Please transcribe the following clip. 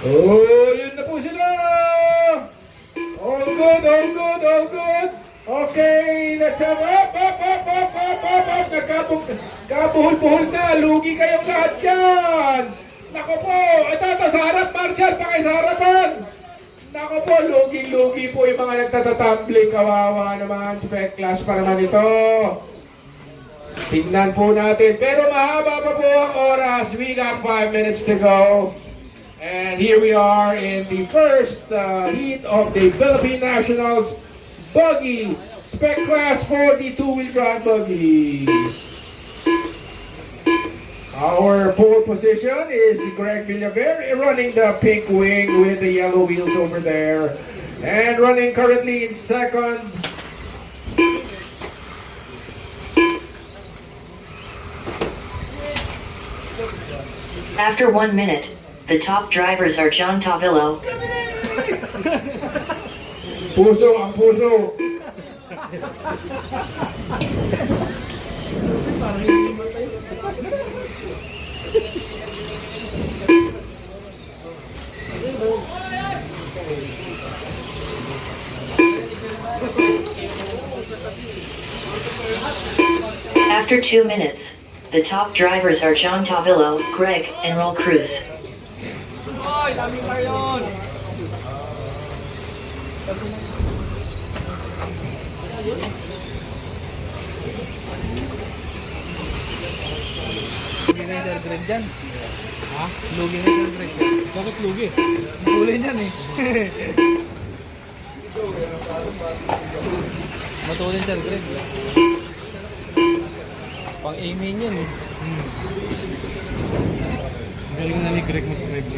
Oh, yun na po sila! All good, all good, all good. Okay, nasa up. Nagkabuhol-buhol na. Lugi kayong lahat dyan. Nako po, ito, sa harap, Marshall, sa harapan. Nako po, lugi-lugi po yung mga nagtatatumbling. Kawawa naman, spec class pa naman ito. Tingnan po natin. Pero mahaba pa po ang oras. We got 5 minutes to go. And here we are in the first heat of the Philippine Nationals Buggy Spec Class for the two-wheel drive buggy. Our pole position is Greg Villaver running the pink wing with the yellow wheels over there. And running currently in second. After 1 minute, the top drivers are John Tavillo, Puso, ang puso. After 2 minutes, the top drivers are John Tavillo, Greg, and Roll Cruz. Hoy, dami pa yun! Lugi na yung Greg dyan. Ha? Lugi na yung Greg dyan. Bakit lugi? Kulay niyan eh. Matulin dyan, Greg. Pang-aiming yan eh. Galing na ni Greg mag-drive.